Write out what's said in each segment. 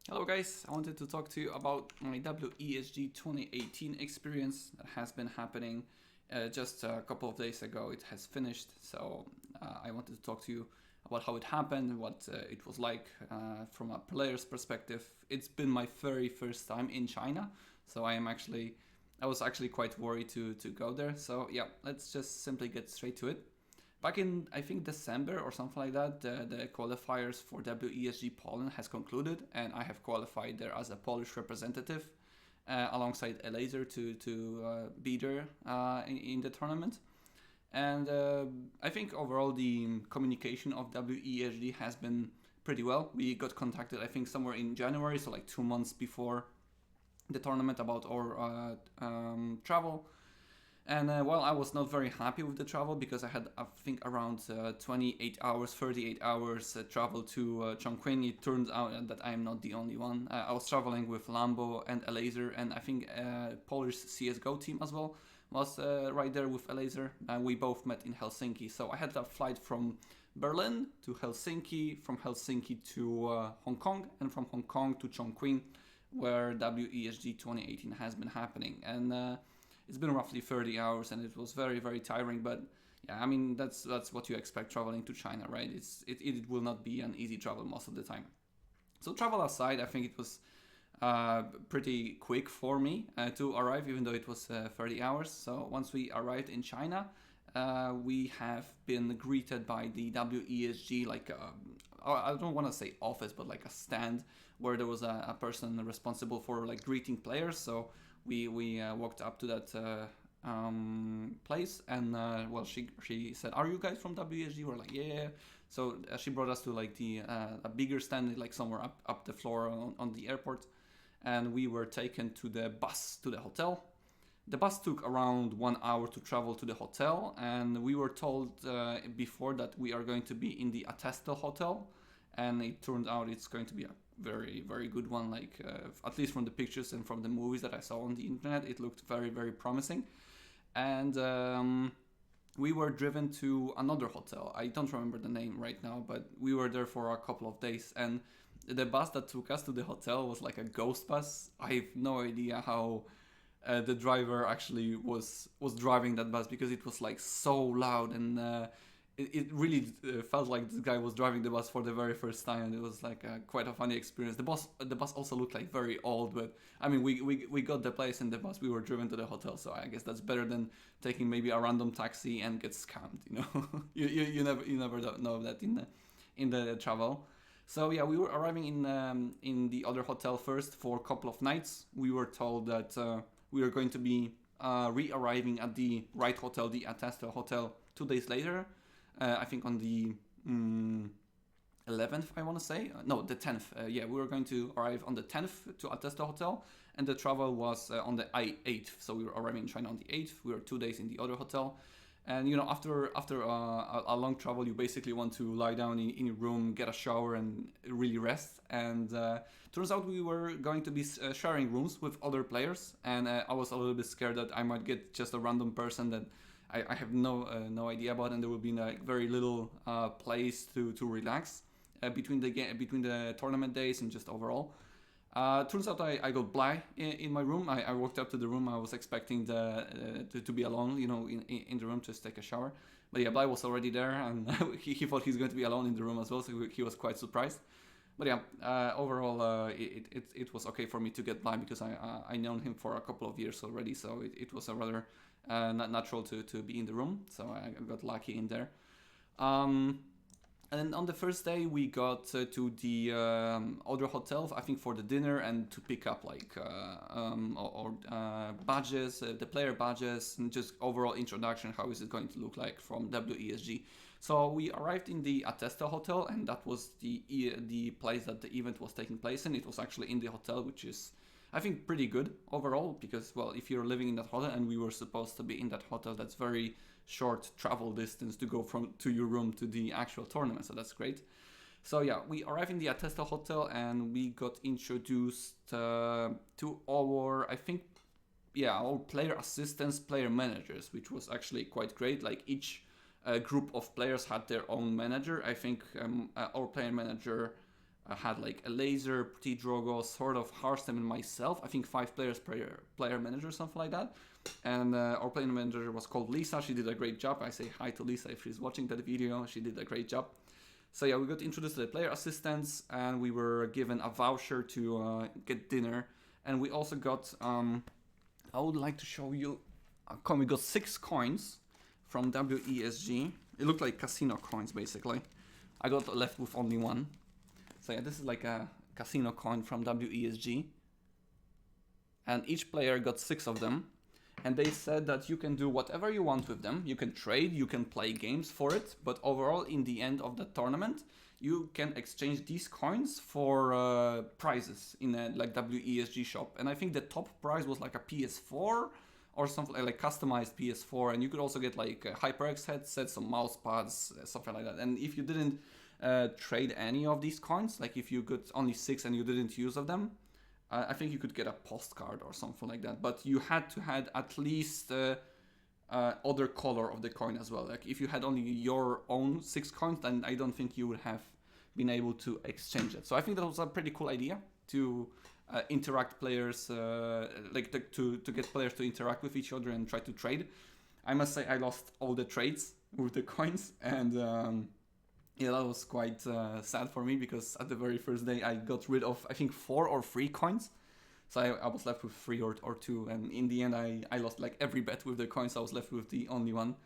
Hello guys, I wanted to talk to you about my WESG 2018 experience that has been happening just a couple of days ago. It has finished, so I wanted to talk to you about how it happened, what it was like from a player's perspective. It's been my very first time in China, so I was actually quite worried to go there. So yeah, let's just simply get straight to it. Back in I think December or something like that, the qualifiers for WESG Poland has concluded, and I have qualified there as a Polish representative alongside a laser to be there in the tournament. And I think overall the communication of WESG has been pretty well. We got contacted I think somewhere in January, so like 2 months before the tournament, about our travel. And well, I was not very happy with the travel because I had, I think, around 28 hours, 38 hours travel to ChongQing. It turns out that I am not the only one. I was traveling with Lambo and a laser, and I think Polish CSGO team as well was right there with a laser. We both met in Helsinki. So I had a flight from Berlin to Helsinki, from Helsinki to Hong Kong, and from Hong Kong to ChongQing, where WESG 2018 has been happening. And it's been roughly 30 hours, and it was very, very tiring. But yeah, I mean that's what you expect traveling to China, right? It will not be an easy travel most of the time. So travel aside, I think it was pretty quick for me to arrive, even though it was 30 hours. So once we arrived in China, we have been greeted by the WESG, like I don't want to say office, but like a stand where there was a person responsible for like greeting players. So we walked up to that place, and well, she said, "Are you guys from WSG?" We're like, "Yeah." So she brought us to like the a bigger stand, like somewhere up the floor on the airport, and we were taken to the bus to the hotel. The bus took around 1 hour to travel to the hotel, and we were told before that we are going to be in the Atesto hotel, and it turned out it's going to be a very, very good one. Like at least from the pictures and from the movies that I saw on the internet, it looked very, very promising. And we were driven to another hotel. I don't remember the name right now, but we were there for a couple of days, and the bus that took us to the hotel was like a ghost bus. I have no idea how the driver actually was driving that bus, because it was like so loud, and it really felt like this guy was driving the bus for the very first time, and it was like quite a funny experience. The bus also looked like very old, but I mean we got the place in the bus. We were driven to the hotel, so I guess that's better than taking maybe a random taxi and get scammed. You know, you never know that in the travel. So yeah, we were arriving in the other hotel first for a couple of nights. We were told that we are going to be re-arriving at the right hotel, the Atesto hotel, 2 days later. I think on the 11th, I want to say. No, the 10th. Yeah, we were going to arrive on the 10th to Atesto hotel, and the travel was on the 8th. So we were arriving in China on the 8th. We were 2 days in the other hotel. And you know, after a long travel, you basically want to lie down in your room, get a shower, and really rest. And turns out we were going to be sharing rooms with other players, and I was a little bit scared that I might get just a random person that I have no idea about, and there will be like very little place to relax between the tournament days and just overall. Turns out I got Bly in my room. I walked up to the room. I was expecting to be alone, you know, in the room, just take a shower. But yeah, Bly was already there, and he thought he's going to be alone in the room as well, so he was quite surprised. But yeah, overall, it was okay for me to get Bly, because I known him for a couple of years already, so it was a rather natural to be in the room. So I got lucky in there. And on the first day, we got to the other hotel, I think, for the dinner, and to pick up like badges, the player badges, and just overall introduction. How is it going to look like from WESG? So we arrived in the Atesto hotel, and that was the place that the event was taking place in. It was actually in the hotel, which is, I think, pretty good overall, because, well, if you're living in that hotel, and we were supposed to be in that hotel, that's very short travel distance to go from to your room to the actual tournament, so that's great. So yeah, we arrived in the Atesto hotel, and we got introduced to our, I think, yeah, our player assistants, player managers, which was actually quite great. Like each group of players had their own manager. I think our player manager had like a laser, Petit Drogo, sort of Harstem, and myself. I think 5 players per player manager, something like that. And our player manager was called Lisa. She did a great job. I say hi to Lisa if she's watching that video. She did a great job. So yeah, we got introduced to the player assistants, and we were given a voucher to get dinner. And we also got, I would like to show you a coin. We got 6 coins from WESG. It looked like casino coins, basically. I got left with only 1. So yeah, this is like a casino coin from WESG. And each player got 6 of them. And they said that you can do whatever you want with them. You can trade, you can play games for it. But overall, in the end of the tournament, you can exchange these coins for prizes in a like WESG shop. And I think the top prize was like a PS4 or something like customized PS4. And you could also get like a HyperX headset, some mouse pads, something like that. And if you didn't trade any of these coins, like if you got only 6 and you didn't use of them, I think you could get a postcard or something like that. But you had to have at least other color of the coin as well. Like if you had only your own 6 coins, then I don't think you would have been able to exchange it. So I think that was a pretty cool idea to interact players, to get players to interact with each other and try to trade. I must say I lost all the trades with the coins, and yeah, that was quite sad for me, because at the very first day I got rid of I think 4 or 3 coins. So I was left with 3 or 2, and in the end I lost like every bet with the coins. I was left with the only one.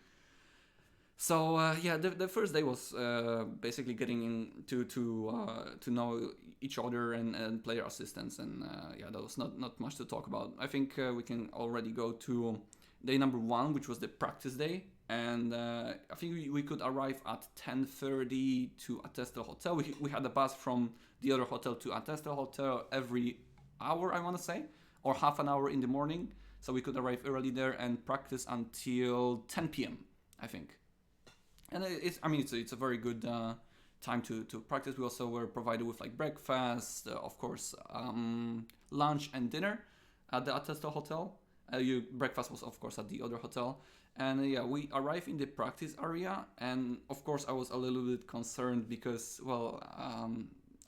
So yeah, the first day was basically getting in to know each other and player assistants, and yeah, there was not much to talk about. I think we can already go to day number 1, which was the practice day. And I think we could arrive at 10:30 to Atestel Hotel. We had a bus from the other hotel to Atestel Hotel every hour, I want to say, or half an hour in the morning. So we could arrive early there and practice until 10 p.m. I think. And it's a very good time to practice. We also were provided with like breakfast, of course, lunch and dinner at the Atestel Hotel. Breakfast was of course at the other hotel. And yeah, we arrived in the practice area, and of course I was a little bit concerned because, well,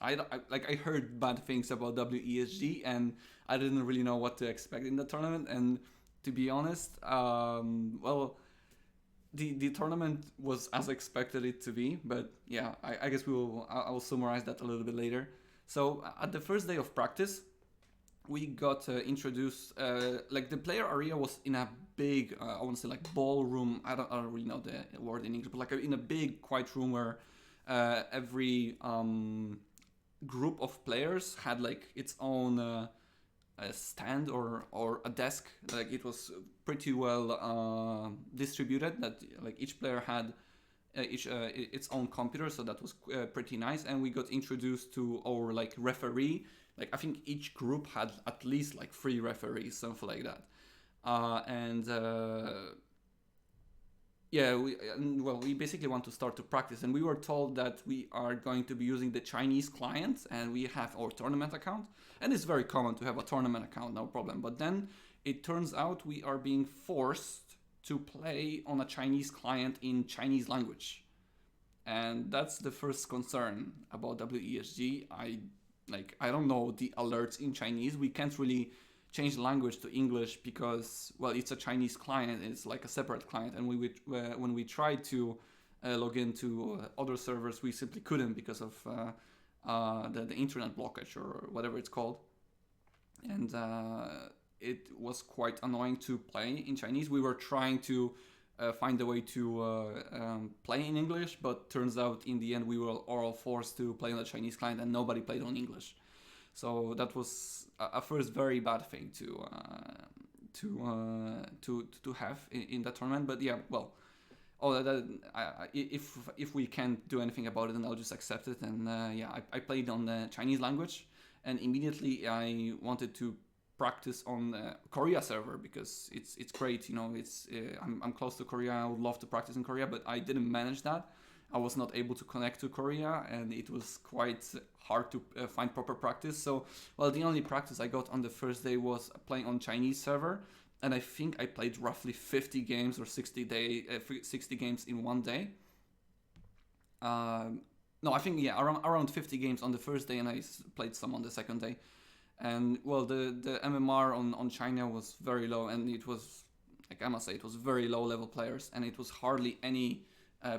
I heard bad things about WESG, and I didn't really know what to expect in the tournament. And to be honest, well, the tournament was as expected it to be, but yeah, I guess I will summarize that a little bit later. So at the first day of practice, we got introduced, like the player area was in a big, I want to say like ballroom. I don't really know the word in English, but like in a big quiet room where every group of players had like its own a stand or a desk. Like it was pretty well distributed. That like each player had its own computer, so that was pretty nice. And we got introduced to our like referee. Like I think each group had at least like 3 referees, something like that. Yeah, we basically want to start to practice, and we were told that we are going to be using the Chinese client, and we have our tournament account, and it's very common to have a tournament account, no problem. But then it turns out we are being forced to play on a Chinese client in Chinese language, and that's the first concern about WESG. I don't know the alerts in Chinese. We can't really change the language to English because, well, it's a Chinese client. It's like a separate client. And when we tried to log into other servers, we simply couldn't because of the internet blockage or whatever it's called. And it was quite annoying to play in Chinese. We were trying to find a way to play in English, but turns out in the end we were all forced to play on the Chinese client, and nobody played on English. So that was a first very bad thing to have in that tournament. But yeah, well, if we can't do anything about it, then I'll just accept it. And yeah, I played on the Chinese language, and immediately I wanted to practice on Korea server because it's great. You know, I'm close to Korea. I would love to practice in Korea, but I didn't manage that. I was not able to connect to Korea, and it was quite hard to find proper practice. So, well, the only practice I got on the first day was playing on Chinese server, and I think I played roughly 50 games or 60 games in one day. no, I think yeah, around 50 games on the first day, and I played some on the second day. And well, the MMR on China was very low, and it was, like I must say, it was very low level players, and it was hardly any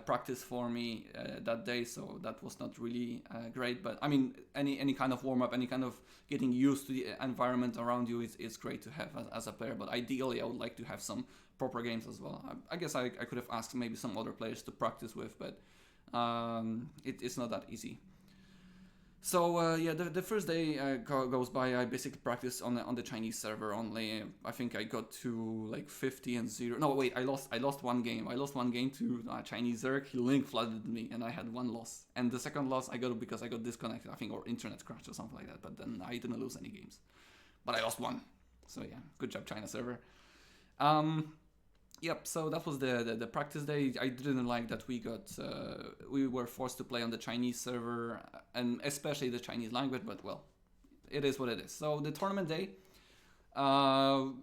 practice for me that day, so that was not really great. But I mean, any kind of warm up, any kind of getting used to the environment around you is great to have as a player. But ideally, I would like to have some proper games as well. I guess I could have asked maybe some other players to practice with, but it's not that easy. So yeah, the first day goes by. I basically practiced on the Chinese server only. I think I got to like 50-0. No, wait, I lost one game. I lost one game to Chinese Zerg. He link flooded me, and I had one loss. And the second loss I got because I got disconnected, I think, or internet crashed or something like that. But then I didn't lose any games. But I lost one. So yeah, good job, China server. Yep, so that was the practice day. I didn't like that we were forced to play on the Chinese server, and especially the Chinese language, but well, it is what it is. So the tournament day, the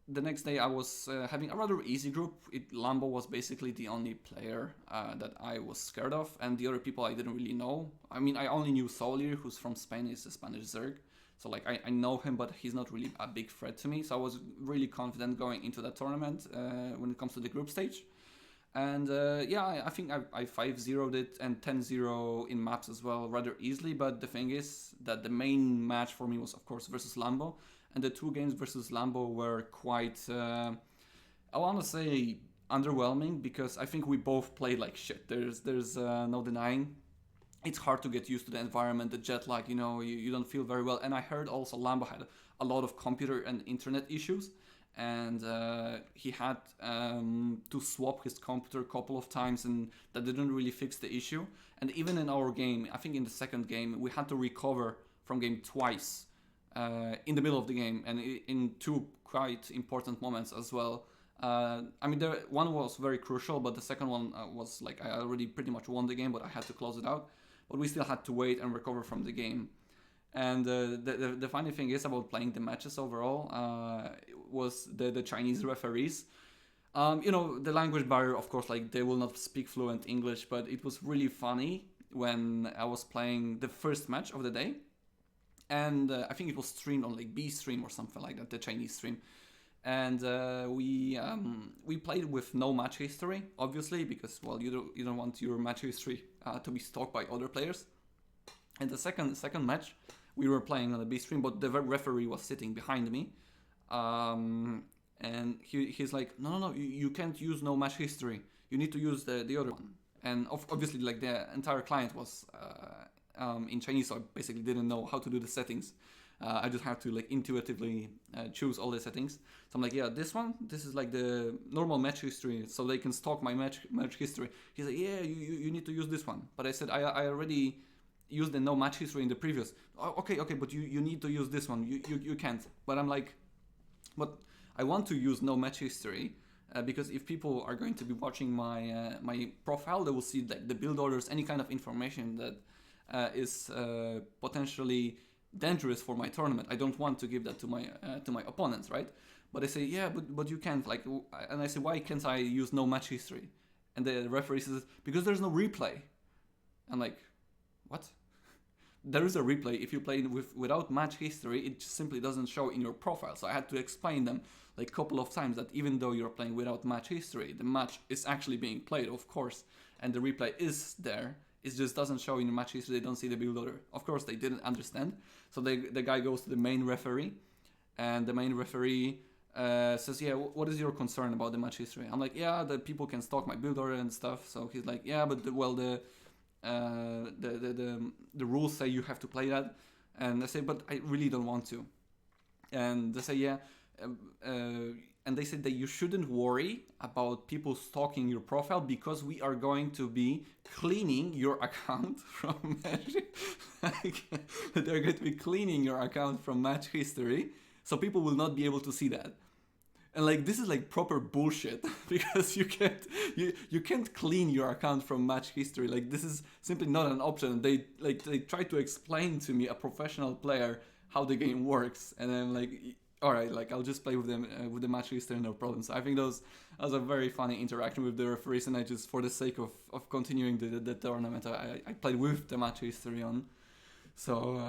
next day I was having a rather easy group. Lambo was basically the only player that I was scared of, and the other people I didn't really know. I mean, I only knew Solir, who's from Spain, he's a Spanish Zerg. So like I know him, but he's not really a big threat to me. So I was really confident going into that tournament when it comes to the group stage. And yeah, I think I 5-0'd it and 10-0 in maps as well rather easily. But the thing is that the main match for me was, of course, versus Lambo. And the two games versus Lambo were quite, I want to say, underwhelming, because I think we both played like shit. There's no denying. It's hard to get used to the environment, the jet lag, you don't feel very well. And I heard also Lambo had a lot of computer and internet issues, and he had to swap his computer a couple of times, and that didn't really fix the issue. And even in our game, I think in the second game, we had to recover from game twice in the middle of the game, and in two quite important moments as well. I mean, one was very crucial, but the second one was like I already pretty much won the game, but I had to close it out. But we still had to wait and recover from the game. And the funny thing is about playing the matches overall was the Chinese referees. The language barrier, of course, like they will not speak fluent English, but it was really funny when I was playing the first match of the day. And I think it was streamed on like B stream or something like that, the Chinese stream. And we played with no match history, obviously, because well, you don't want your match history to be stalked by other players. And the second match, we were playing on a B stream, but the referee was sitting behind me, and he's like, no, you can't use no match history. You need to use the other one. And obviously, like the entire client was in Chinese, so I basically didn't know how to do the settings. I just had to like intuitively choose all the settings. So I'm like, yeah, this is like the normal match history, so they can stalk my match history. He's like, yeah, you need to use this one. But I said, I already used the no match history in the previous. Oh, okay, but you need to use this one. You can't. But I'm like, but I want to use no match history because if people are going to be watching my my profile, they will see like the build orders, any kind of information that is potentially dangerous for my tournament. I don't want to give that to my opponents, right? But they say, yeah, but you can't, like, and I say, why can't I use no match history? And the referee says, because there's no replay. I'm like, what? There is a replay. If you play without match history, it just simply doesn't show in your profile. So I had to explain them like a couple of times that even though you're playing without match history, the match is actually being played, of course, and the replay is there. It just doesn't show in the match history. They don't see the build order. Of course, they didn't understand. So the guy goes to the main referee, and the main referee says, yeah, what is your concern about the match history? I'm like, yeah, that people can stalk my build order and stuff. So he's like, yeah, but the rules say you have to play that. And I say, but I really don't want to. And they say, yeah, and they said that you shouldn't worry about people stalking your profile because we are going to be cleaning your account from match. They're going to be cleaning your account from match history, so people will not be able to see that. And like this is like proper bullshit because you can't clean your account from match history. Like this is simply not an option. They try to explain to me, a professional player, how the game works, and I'm like, all right, like I'll just play with them with the match history, no problem. So I think That was a very funny interaction with the referees, and I just, for the sake of continuing the tournament, I played with the match history on. So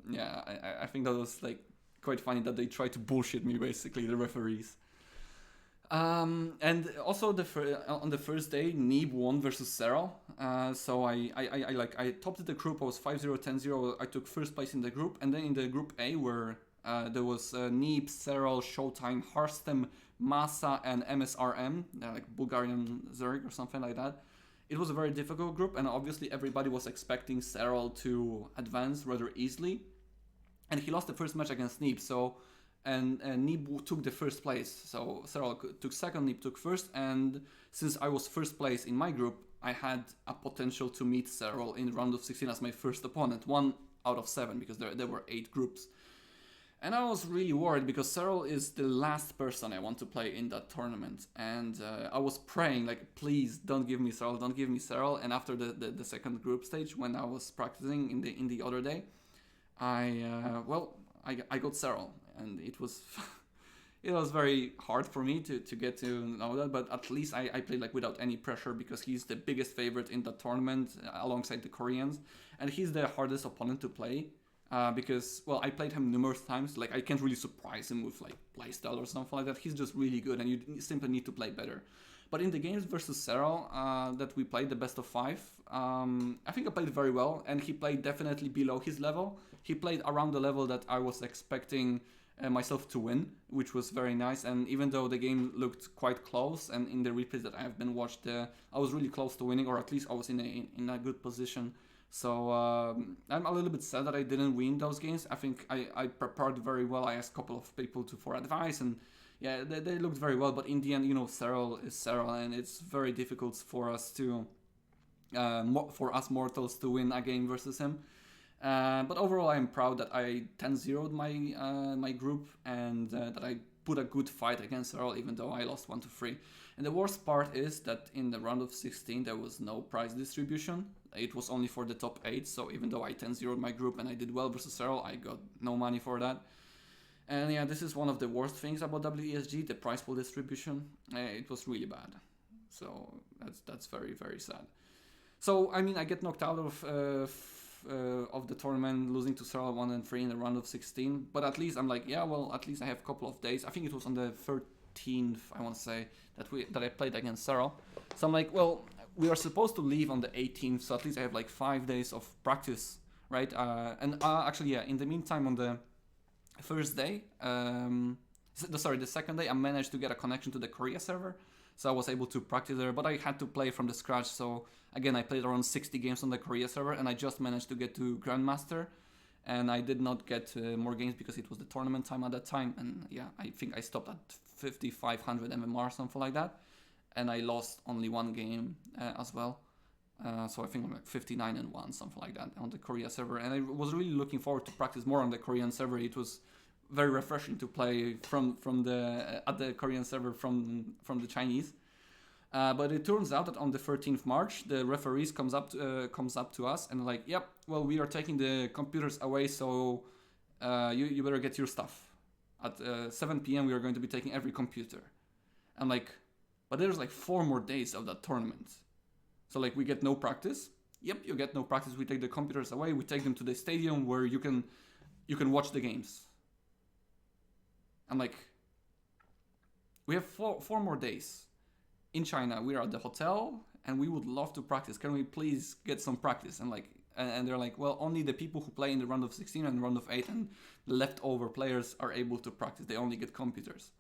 yeah, I think that was like quite funny that they tried to bullshit me, basically, the referees. And also on the first day, Neeb won versus Serral. So I topped the group. I was 5-0, 10-0. I took first place in the group, and then in the group A, where there was Neeb, Serral, Showtime, Harstem, Masa, and MSRM, like Bulgarian Zerg or something like that. It was a very difficult group, and obviously everybody was expecting Serral to advance rather easily. And he lost the first match against Neeb, so and Neeb took the first place. So Serral took second, Neeb took first, and since I was first place in my group, I had a potential to meet Serral in round of 16 as my first opponent, 1 out of 7, because there were 8 groups. And I was really worried because Serral is the last person I want to play in that tournament. And I was praying, like, please don't give me Serral, don't give me Serral. And after the second group stage, when I was practicing in the other day, I got Serral, and it was it was very hard for me to get to know that, but at least I played like without any pressure because he's the biggest favorite in the tournament alongside the Koreans, and he's the hardest opponent to play because, well, I played him numerous times. Like, I can't really surprise him with like playstyle or something like that. He's just really good, and you simply need to play better. But in the games versus Serral that we played, the best of 5, I think I played very well, and he played definitely below his level. He played around the level that I was expecting myself to win, which was very nice. And even though the game looked quite close, and in the replays that I have been watched, I was really close to winning, or at least I was in a good position. So I'm a little bit sad that I didn't win those games. I think I prepared very well. I asked a couple of people for advice, and yeah, they looked very well. But in the end, you know, Serral is Serral, and it's very difficult for us for us mortals to win a game versus him. But overall, I'm proud that I 10-0'd my group, and that I put a good fight against Serral, even though I lost 1-3. And the worst part is that in the round of 16, there was no prize distribution. It was only for the top 8, so even though I 10-0'd my group and I did well versus Serral, I got no money for that. And yeah, this is one of the worst things about WESG, the prize pool distribution. It was really bad. So that's very, very sad. So, I mean, I get knocked out of the tournament, losing to Serral 1-3 in the round of 16. But at least I'm like, yeah, well, at least I have a couple of days. I think it was on the 13th, I want to say, that I played against Serral. So I'm like, well, we are supposed to leave on the 18th, so at least I have like 5 days of practice, right? Actually, yeah, in the meantime, on the first day, the second day, I managed to get a connection to the Korea server. So I was able to practice there, but I had to play from the scratch. So again, I played around 60 games on the Korea server, and I just managed to get to Grandmaster. And I did not get more games because it was the tournament time at that time. And yeah, I think I stopped at 5,500 MMR, something like that. And I lost only 1 game as well. So I think I'm like 59-1, something like that, on the Korea server. And I was really looking forward to practice more on the Korean server. It was very refreshing to play at the Korean server from the Chinese. But it turns out that on the 13th March, the referees comes up to us and like, yep, well, we are taking the computers away, so you better get your stuff. At 7 p.m. we are going to be taking every computer. I'm like, but there's like 4 more days of that tournament. So like, we get no practice. Yep, you get no practice. We take the computers away. We take them to the stadium where you can watch the games. I'm like, we have 4 more days in China. We are at the hotel and we would love to practice. Can we please get some practice? And they're like, well, only the people who play in the round of 16 and round of 8 and the leftover players are able to practice. They only get computers.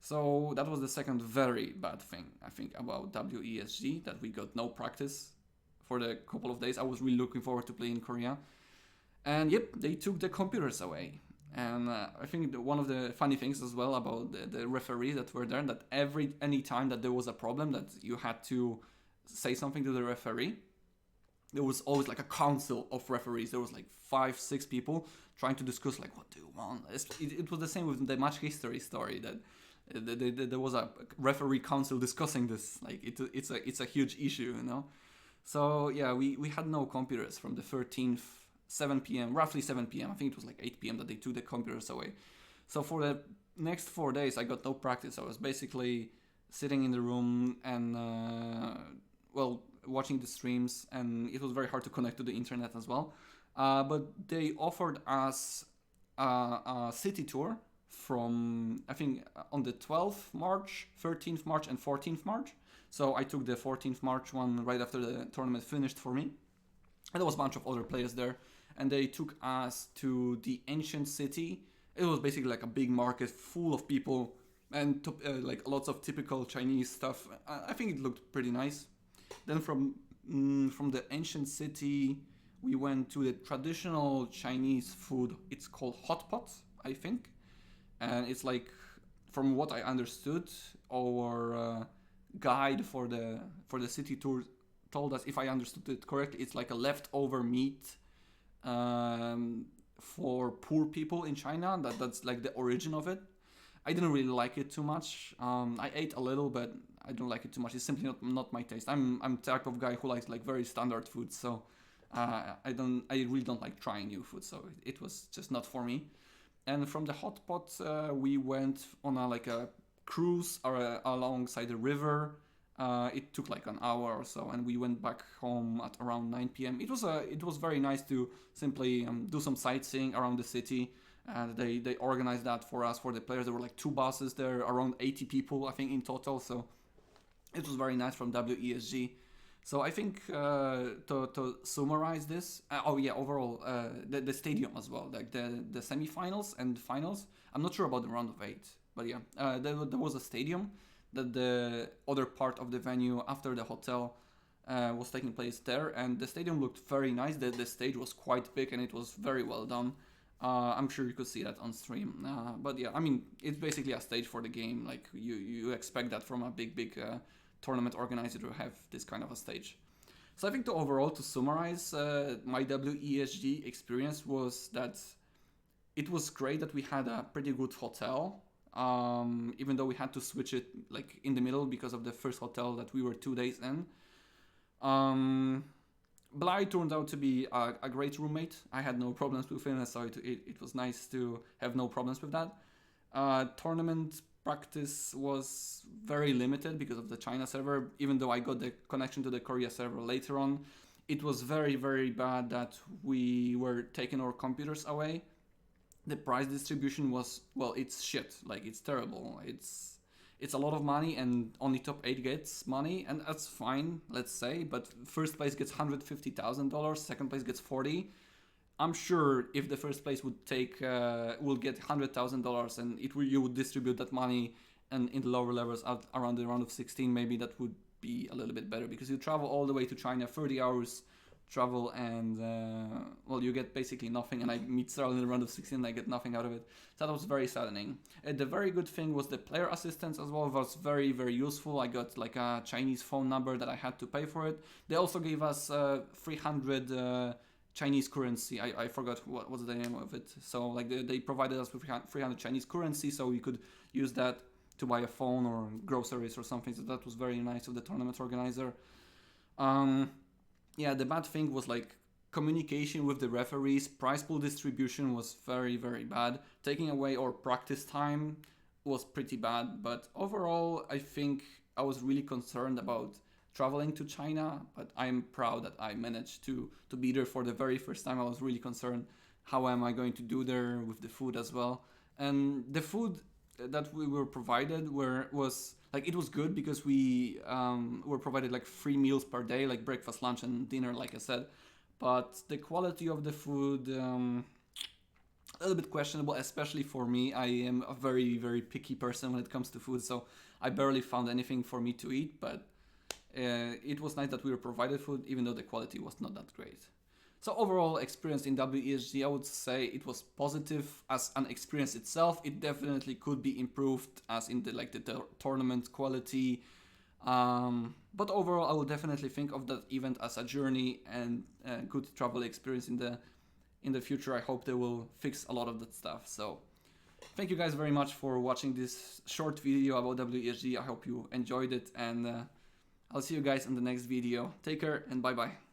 So that was the second very bad thing, I think, about WESG, that we got no practice for the couple of days. I was really looking forward to playing in Korea. And yep, they took the computers away. And I think one of the funny things as well about the referees that were there, that any time that there was a problem that you had to say something to the referee, there was always like a council of referees. There was like 5-6 people trying to discuss like, what do you want? It was the same with the match history story, that there was a referee council discussing this. Like it's a huge issue, you know. So yeah, we had no computers from the 13th. 7 p.m., roughly 7 p.m. I think it was like 8 p.m. that they took the computers away. So for the next 4 days, I got no practice. I was basically sitting in the room and well, watching the streams, and it was very hard to connect to the internet as well. But they offered us a city tour from, I think, on the 12th March, 13th March, and 14th March. So I took the 14th March one right after the tournament finished for me. And there was a bunch of other players there. And they took us to the ancient city. It was basically like a big market full of people and like lots of typical Chinese stuff. I think it looked pretty nice. Then from the ancient city, we went to the traditional Chinese food. It's called hot pot, I think. And it's like, from what I understood, our guide for the city tour told us, if I understood it correctly, it's like a leftover meat for poor people in China. That's like the origin of it. I didn't really like it too much. I ate a little, but I don't like it too much. It's simply not my taste. I'm the type of guy who likes like very standard food, so I really don't like trying new food. So it was just not for me. And from the hot pot, we went on a cruise alongside the river. It took like an hour or so, and we went back home at around 9 p.m. It was very nice to simply do some sightseeing around the city. They organized that for us, for the players. There were like 2 buses there, around 80 people, I think, in total. So it was very nice from WESG. So I think to summarize this, overall, the stadium as well, like the semifinals and finals. I'm not sure about the round of 8, but yeah, there was a stadium that the other part of the venue after the hotel was taking place there, and the stadium looked very nice. The stage was quite big and it was very well done. I'm sure you could see that on stream. But yeah, I mean, it's basically a stage for the game. Like you expect that from a big tournament organizer to have this kind of a stage. So I think to summarize, my WESG experience was that it was great that we had a pretty good hotel, even though we had to switch it like in the middle because of the first hotel that we were 2 days in. Blai turned out to be a great roommate. I had no problems with him, so it was nice to have no problems with that. Tournament practice was very limited because of the China server, even though I got the connection to the Korea server later on. It was very, very bad that we were taking our computers away. The prize distribution was, well, it's shit. Like, it's terrible. It's a lot of money, and only top 8 gets money, and that's fine, let's say, but first place gets $150,000, second place gets 40. I'm sure if the first place will get $100,000 and you would distribute that money and in the lower levels around the round of 16, maybe that would be a little bit better, because you travel all the way to China, 30 hours travel, and well, you get basically nothing, and I meet Sarah in the round of 16 and I get nothing out of it. So that was very saddening. The very good thing was the player assistance as well was very, very useful. I got like a Chinese phone number that I had to pay for it. They also gave us 300 Chinese currency. I forgot what was the name of it. So like they provided us with 300 Chinese currency, so we could use that to buy a phone or groceries or something. So that was very nice of the tournament organizer. Yeah, the bad thing was like communication with the referees. Prize pool distribution was very, very bad. Taking away our practice time was pretty bad. But overall, I think I was really concerned about traveling to China, but I'm proud that I managed to be there for the very first time. I was really concerned, how am I going to do there with the food as well? And the food that we were provided was like, it was good because we were provided like 3 meals per day, like breakfast, lunch, and dinner, like I said. But the quality of the food, a little bit questionable, especially for me. I am a very, very picky person when it comes to food, so I barely found anything for me to eat. But it was nice that we were provided food, even though the quality was not that great. So overall experience in WESG, I would say it was positive as an experience itself. It definitely could be improved as in the tournament quality. But overall, I will definitely think of that event as a journey and a good travel experience in the future. I hope they will fix a lot of that stuff. So thank you guys very much for watching this short video about WESG. I hope you enjoyed it, and I'll see you guys in the next video. Take care and bye bye.